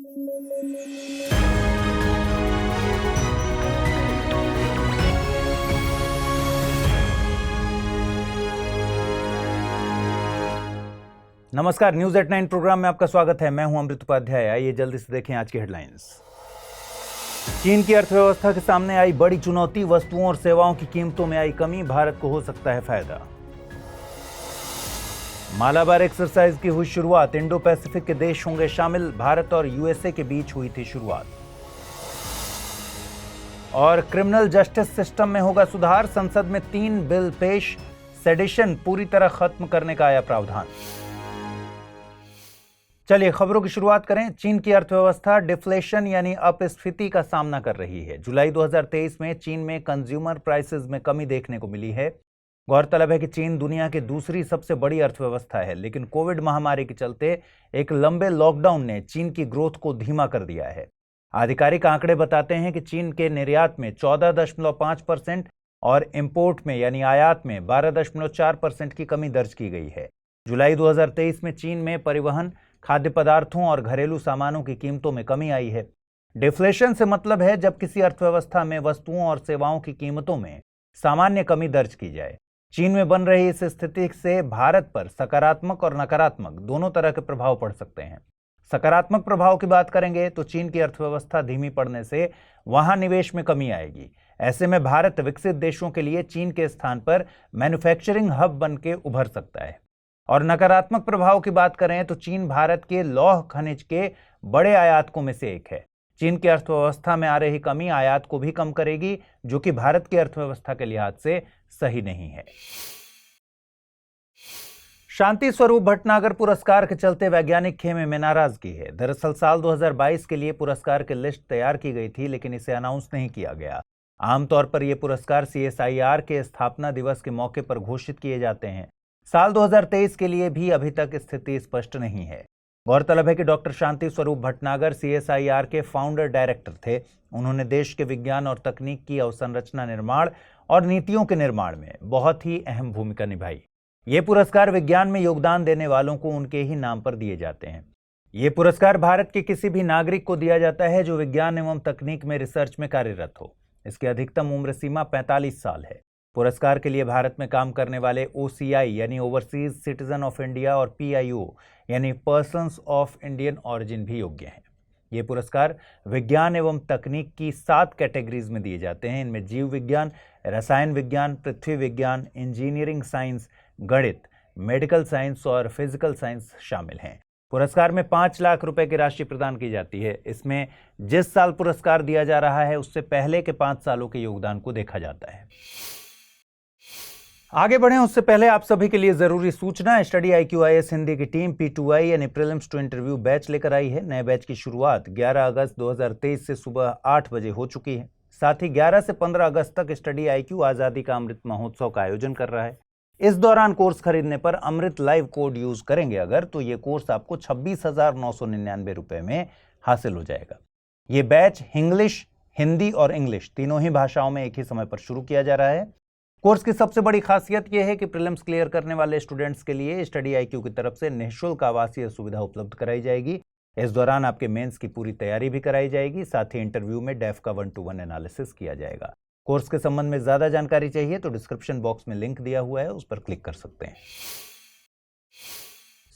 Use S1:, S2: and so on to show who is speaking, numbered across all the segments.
S1: नमस्कार, news at 9 programme में आपका स्वागत है। मैं हूं अमृत उपाध्याय। आइए जल्दी से देखें आज की हेडलाइंस। चीन की अर्थव्यवस्था के सामने आई बड़ी चुनौती, वस्तुओं और सेवाओं की कीमतों में आई कमी, भारत को हो सकता है फायदा। मालाबार एक्सरसाइज की हुई शुरुआत, इंडो पैसिफिक के देश होंगे शामिल, भारत और यूएसए के बीच हुई थी शुरुआत। और क्रिमिनल जस्टिस सिस्टम में होगा सुधार, संसद में 3 बिल पेश, सेडिशन पूरी तरह खत्म करने का आया प्रावधान। चलिए खबरों की शुरुआत करें। चीन की अर्थव्यवस्था डिफ्लेशन यानी अपस्फीति का सामना कर रही है। जुलाई 2023 में चीन में कंज्यूमर प्राइसेस में कमी देखने को मिली है। गौरतलब है कि चीन दुनिया की दूसरी सबसे बड़ी अर्थव्यवस्था है, लेकिन कोविड महामारी के चलते एक लंबे लॉकडाउन ने चीन की ग्रोथ को धीमा कर दिया है। आधिकारिक आंकड़े बताते हैं कि चीन के निर्यात में 14.5% और इंपोर्ट में यानी आयात में 12.4% की कमी दर्ज की गई है। जुलाई 2023 में चीन में परिवहन, खाद्य पदार्थों और घरेलू सामानों की कीमतों में कमी आई है। डिफ्लेशन से मतलब है जब किसी अर्थव्यवस्था में वस्तुओं और सेवाओं की कीमतों में सामान्य कमी दर्ज की जाए। चीन में बन रही इस स्थिति से भारत पर सकारात्मक और नकारात्मक दोनों तरह के प्रभाव पड़ सकते हैं। सकारात्मक प्रभाव की बात करेंगे तो चीन की अर्थव्यवस्था धीमी पड़ने से वहां निवेश में कमी आएगी। ऐसे में भारत विकसित देशों के लिए चीन के स्थान पर मैन्युफैक्चरिंग हब बन के उभर सकता है। और नकारात्मक प्रभाव की बात करें तो चीन भारत के लौह खनिज के बड़े आयातकों में से एक है। चीन की अर्थव्यवस्था में आ रही कमी आयात को भी कम करेगी, जो कि भारत की अर्थव्यवस्था के लिहाज से सही नहीं है। शांति स्वरूप भटनागर पुरस्कार के चलते वैज्ञानिक खेमे में नाराजगी है। दरअसल साल 2022 के लिए पुरस्कार की लिस्ट तैयार की गई थी, लेकिन इसे अनाउंस नहीं किया गया। आमतौर पर यह पुरस्कार CSIR के स्थापना दिवस के मौके पर घोषित किए जाते हैं। साल 2023 के लिए भी अभी तक स्थिति स्पष्ट नहीं है। गौरतलब है कि डॉक्टर शांति स्वरूप भटनागर CSIR के फाउंडर डायरेक्टर थे। उन्होंने देश के विज्ञान और तकनीक की अवसंरचना निर्माण और नीतियों के निर्माण में बहुत ही अहम भूमिका निभाई। ये पुरस्कार विज्ञान में योगदान देने वालों को उनके ही नाम पर दिए जाते हैं। ये पुरस्कार भारत के किसी भी नागरिक को दिया जाता है जो विज्ञान एवं तकनीक में रिसर्च में कार्यरत हो। इसकी अधिकतम उम्र सीमा 45 साल है। पुरस्कार के लिए भारत में काम करने वाले OCI यानी ओवरसीज सिटीजन ऑफ इंडिया और PIO यानी पर्सन्स ऑफ इंडियन ऑरिजिन भी योग्य हैं। ये पुरस्कार विज्ञान एवं तकनीक की 7 कैटेगरीज में दिए जाते हैं। इनमें जीव विज्ञान, रसायन विज्ञान, पृथ्वी विज्ञान, इंजीनियरिंग साइंस, गणित, मेडिकल साइंस और फिजिकल साइंस शामिल हैं। पुरस्कार में 5 लाख रुपए की राशि प्रदान की जाती है। इसमें जिस साल पुरस्कार दिया जा रहा है उससे पहले के 5 सालों के योगदान को देखा जाता है। आगे बढ़ें उससे पहले आप सभी के लिए जरूरी सूचना। स्टडी IQIS हिंदी की टीम P2I यानी प्रीलिम्स टू इंटरव्यू बैच लेकर आई है। नए बैच की शुरुआत 11 अगस्त 2023 से सुबह 8 बजे हो चुकी है। साथ ही 11 से 15 अगस्त तक स्टडी IQ आजादी का अमृत महोत्सव का आयोजन कर रहा है। इस दौरान कोर्स खरीदने पर अमृत लाइव कोड यूज करेंगे अगर, तो ये कोर्स आपको 26,999 रुपए में हासिल हो जाएगा। ये बैच इंग्लिश, हिंदी और इंग्लिश तीनों ही भाषाओं में एक ही समय पर शुरू किया जा रहा है। कोर्स की सबसे बड़ी खासियत यह है कि प्रीलिम्स क्लियर करने वाले स्टूडेंट्स के लिए स्टडी IQ की तरफ से निःशुल्क आवासीय सुविधा उपलब्ध कराई जाएगी। इस दौरान आपके मेंस की पूरी तैयारी भी कराई जाएगी। साथ ही इंटरव्यू में डेफ का 1-to-1 एनालिसिस किया जाएगा। कोर्स के संबंध में ज्यादा जानकारी चाहिए तो डिस्क्रिप्शन बॉक्स में लिंक दिया हुआ है, उस पर क्लिक कर सकते हैं।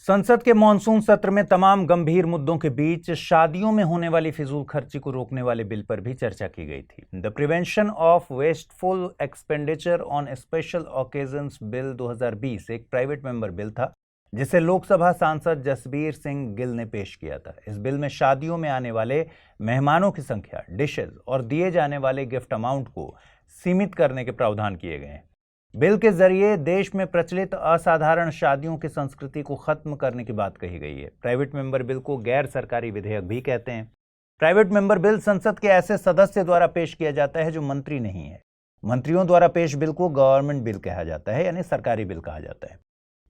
S1: संसद के मॉनसून सत्र में तमाम गंभीर मुद्दों के बीच शादियों में होने वाली फिजूल खर्ची को रोकने वाले बिल पर भी चर्चा की गई थी। The prevention of wasteful expenditure on special occasions bill 2020 एक प्राइवेट मेंबर बिल था, जिसे लोकसभा सांसद जसबीर सिंह गिल ने पेश किया था। इस बिल में शादियों में आने वाले मेहमानों की संख्या, डिशेज और दिए जाने वाले गिफ्ट अमाउंट को सीमित करने के प्रावधान किए गए हैं। बिल के जरिए देश में प्रचलित असाधारण शादियों की संस्कृति को खत्म करने की बात कही गई है। प्राइवेट मेंबर बिल को गैर सरकारी विधेयक भी कहते हैं। प्राइवेट मेंबर बिल संसद के ऐसे सदस्य द्वारा पेश किया जाता है जो मंत्री नहीं है। मंत्रियों द्वारा पेश बिल को गवर्नमेंट बिल कहा जाता है, यानी सरकारी बिल कहा जाता है।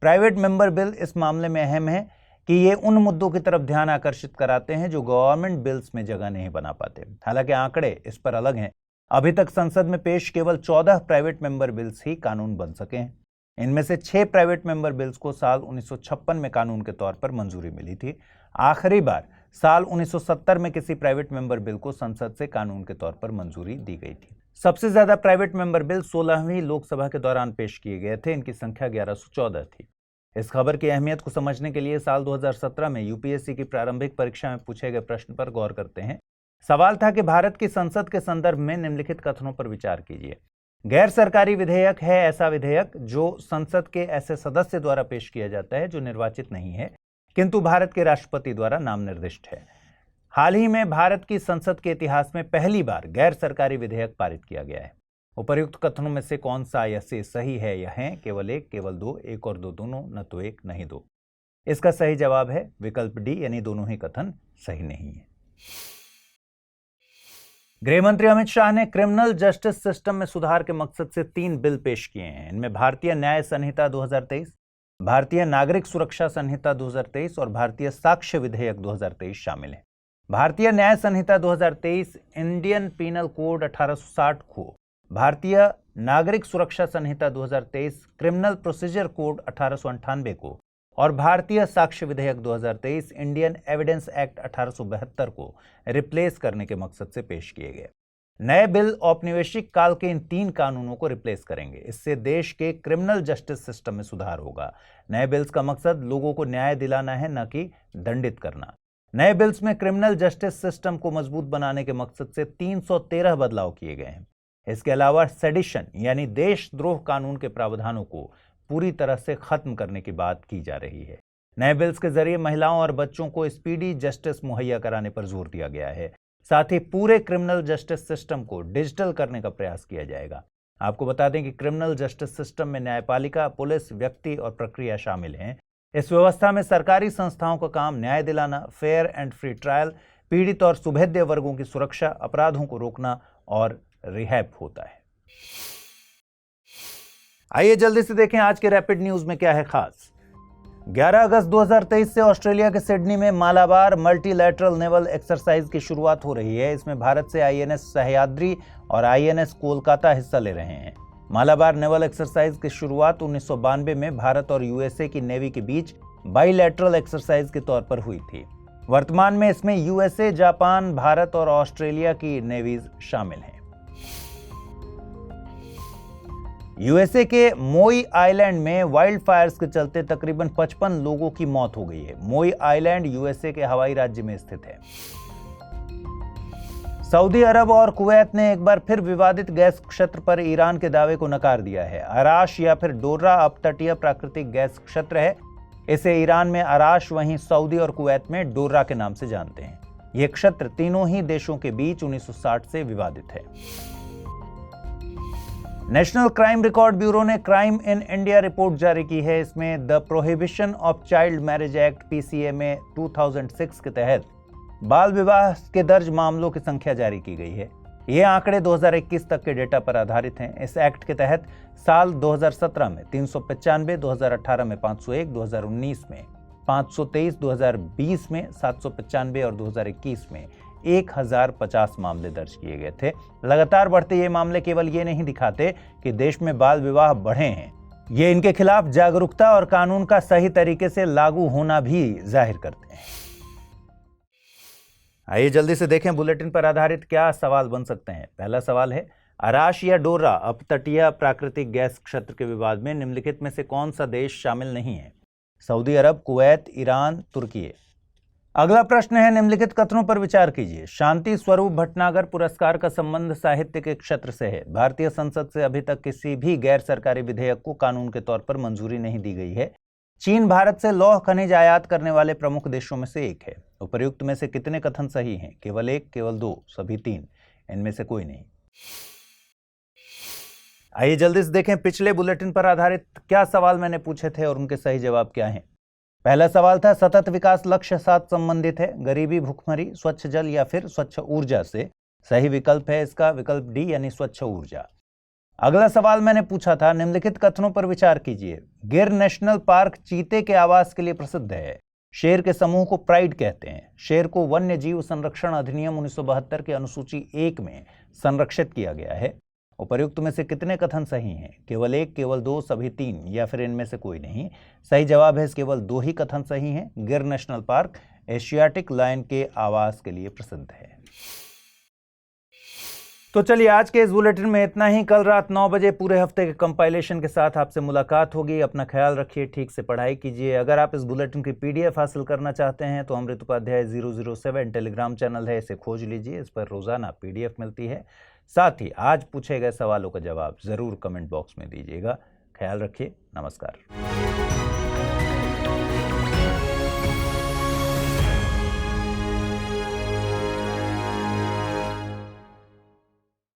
S1: प्राइवेट मेंबर बिल इस मामले में अहम है कि ये उन मुद्दों की तरफ ध्यान आकर्षित कराते हैं जो गवर्नमेंट बिल्स में जगह नहीं बना पाते। हालांकि आंकड़े इस पर अलग हैं। अभी तक संसद में पेश केवल 14 प्राइवेट मेंबर बिल्स ही कानून बन सके हैं। इनमें से 6 प्राइवेट मेंबर बिल्स को साल 1956 में कानून के तौर पर मंजूरी मिली थी। आखिरी बार साल 1970 में किसी प्राइवेट मेंबर बिल को संसद से कानून के तौर पर मंजूरी दी गई थी। सबसे ज्यादा प्राइवेट मेंबर बिल 16वीं लोकसभा के दौरान पेश किए गए थे। इनकी संख्या 1114 थी। इस खबर की अहमियत को समझने के लिए साल 2017 में यूपीएससी की प्रारंभिक परीक्षा में पूछे गए प्रश्न पर गौर करते हैं। सवाल था कि भारत की संसद के संदर्भ में निम्नलिखित कथनों पर विचार कीजिए। गैर सरकारी विधेयक है ऐसा विधेयक जो संसद के ऐसे सदस्य द्वारा पेश किया जाता है जो निर्वाचित नहीं है किंतु भारत के राष्ट्रपति द्वारा नाम निर्दिष्ट है। हाल ही में भारत की संसद के इतिहास में पहली बार गैर सरकारी विधेयक पारित किया गया है। उपर्युक्त कथनों में से कौन सा या से सही है या है? केवल एक, केवल दो, एक और दो दोनों, न तो एक नहीं दो। इसका सही जवाब है विकल्प डी, यानी दोनों ही कथन सही नहीं है। गृह मंत्री अमित शाह ने क्रिमिनल जस्टिस सिस्टम में सुधार के मकसद से 3 बिल पेश किए हैं। इनमें भारतीय न्याय संहिता 2023, भारतीय नागरिक सुरक्षा संहिता 2023 और भारतीय साक्ष्य विधेयक 2023 शामिल है। भारतीय न्याय संहिता 2023 इंडियन पीनल कोड 1860 को, भारतीय नागरिक सुरक्षा संहिता 2023 क्रिमिनल प्रोसीजर कोड 1898 को और भारतीय साक्ष्य विधेयक 2023 इंडियन एविडेंस एक्ट 1872 को रिप्लेस करने के मकसद से पेश किए गए। नए बिल औपनिवेशिक काल के इन 3 कानूनों को रिप्लेस करेंगे। इससे देश के क्रिमिनल जस्टिस सिस्टम में सुधार होगा। नए बिल्स का मकसद लोगों को न्याय दिलाना है, न कि दंडित करना। नए बिल्स में क्रिमिनल जस्टिस सिस्टम को मजबूत बनाने के मकसद से 313 बदलाव किए गए हैं। इसके अलावा सेडिशन यानी देशद्रोह कानून के प्रावधानों को पूरी तरह से खत्म करने की बात की जा रही है। नए बिल्स के जरिए महिलाओं और बच्चों को स्पीडी जस्टिस मुहैया कराने पर जोर दिया गया है। साथ ही पूरे क्रिमिनल जस्टिस सिस्टम को डिजिटल करने का प्रयास किया जाएगा। आपको बता दें कि क्रिमिनल जस्टिस सिस्टम में न्यायपालिका, पुलिस, व्यक्ति और प्रक्रिया शामिल हैं। इस व्यवस्था में सरकारी संस्थाओं का काम न्याय दिलाना, फेयर एंड फ्री ट्रायल, पीड़ित और सुभेद्य वर्गों की सुरक्षा, अपराधों को रोकना और रिहैब होता है। आइए जल्दी से देखें आज के रैपिड न्यूज में क्या है खास। 11 अगस्त 2023 से ऑस्ट्रेलिया के सिडनी में मालाबार मल्टीलैटरल नेवल एक्सरसाइज की शुरुआत हो रही है। इसमें भारत से आईएनएस सह्याद्री और आईएनएस कोलकाता हिस्सा ले रहे हैं। मालाबार नेवल एक्सरसाइज की शुरुआत 1992 में भारत और यूएसए की नेवी के बीच बाइलैटरल एक्सरसाइज के तौर पर हुई थी। वर्तमान में इसमें यूएसए, जापान, भारत और ऑस्ट्रेलिया की नेवीज शामिल हैं। यूएसए के मोई आइलैंड में वाइल्ड फायर्स के चलते तकरीबन 55 लोगों की मौत हो गई है। मोई आइलैंड यूएसए के हवाई राज्य में स्थित है। सऊदी अरब और कुवैत ने एक बार फिर विवादित गैस क्षेत्र पर ईरान के दावे को नकार दिया है। अराश या फिर डोर्रा अपतटीय प्राकृतिक गैस क्षेत्र है। इसे ईरान में अराश, वहीं सऊदी और कुवैत में डोर्रा के नाम से जानते हैं। यह क्षेत्र तीनों ही देशों के बीच 1960 से विवादित है। नेशनल क्राइम रिकॉर्ड ब्यूरो ने क्राइम इन इंडिया रिपोर्ट जारी की है। इसमें the prohibition of child marriage act PCMA 2006 के तहत बाल विवाह के दर्ज मामलों की संख्या जारी की गई है। ये आंकड़े 2021 तक के डेटा पर आधारित हैं। इस एक्ट के तहत साल 2017 में 395, 2018 में 501, 2019 में 523, 2020 में 795 और 2021 में 1050 मामले दर्ज किए गए थे। लगातार बढ़ते ये मामले केवल ये नहीं दिखाते कि देश में बाल विवाह बढ़े हैं, ये इनके खिलाफ जागरूकता और कानून का सही तरीके से लागू होना भी जाहिर करते हैं। आइए जल्दी से देखें बुलेटिन पर आधारित क्या सवाल बन सकते हैं। पहला सवाल है, अराश या डोर्रा अपतटीय प्राकृतिक गैस क्षेत्र के विवाद में निम्नलिखित में से कौन सा देश शामिल नहीं है? सऊदी अरब, कुवैत, ईरान, तुर्की। अगला प्रश्न है, निम्नलिखित कथनों पर विचार कीजिए। शांति स्वरूप भटनागर पुरस्कार का संबंध साहित्य के क्षेत्र से है। भारतीय संसद से अभी तक किसी भी गैर सरकारी विधेयक को कानून के तौर पर मंजूरी नहीं दी गई है। चीन भारत से लौह खनिज आयात करने वाले प्रमुख देशों में से एक है। उपर्युक्त में से कितने कथन सही हैं? केवल एक, केवल दो, सभी तीन, इनमें से कोई नहीं। आइए जल्दी से देखें पिछले बुलेटिन पर आधारित क्या सवाल मैंने पूछे थे और उनके सही जवाब क्या हैं। पहला सवाल था, सतत विकास लक्ष्य साथ संबंधित है गरीबी, भुखमरी, स्वच्छ जल या फिर स्वच्छ ऊर्जा से? सही विकल्प है इसका विकल्प डी यानी स्वच्छ ऊर्जा। अगला सवाल मैंने पूछा था, निम्नलिखित कथनों पर विचार कीजिए। गिर नेशनल पार्क चीते के आवास के लिए प्रसिद्ध है। शेर के समूह को प्राइड कहते हैं। शेर को वन्य जीव संरक्षण अधिनियम 1972 के अनुसूची 1 में संरक्षित किया गया है। उपर्युक्त में से कितने कथन सही हैं? केवल एक, केवल दो, सभी तीन या फिर इनमें से कोई नहीं। सही जवाब है केवल दो ही कथन सही हैं। गिर नेशनल पार्क एशियाटिक लायन के आवास के लिए प्रसिद्ध है। तो चलिए आज के इस बुलेटिन में इतना ही। कल रात 9 बजे पूरे हफ्ते के कंपाइलेशन के साथ आपसे मुलाकात होगी। अपना ख्याल रखिए, ठीक से पढ़ाई कीजिए। अगर आप इस बुलेटिन की PDF हासिल करना चाहते हैं तो अमृत उपाध्याय 007 टेलीग्राम चैनल है, इसे खोज लीजिए। इस पर रोजाना PDF मिलती है। साथ ही आज पूछे गए सवालों का जवाब जरूर कमेंट बॉक्स में दीजिएगा। ख्याल रखिए, नमस्कार।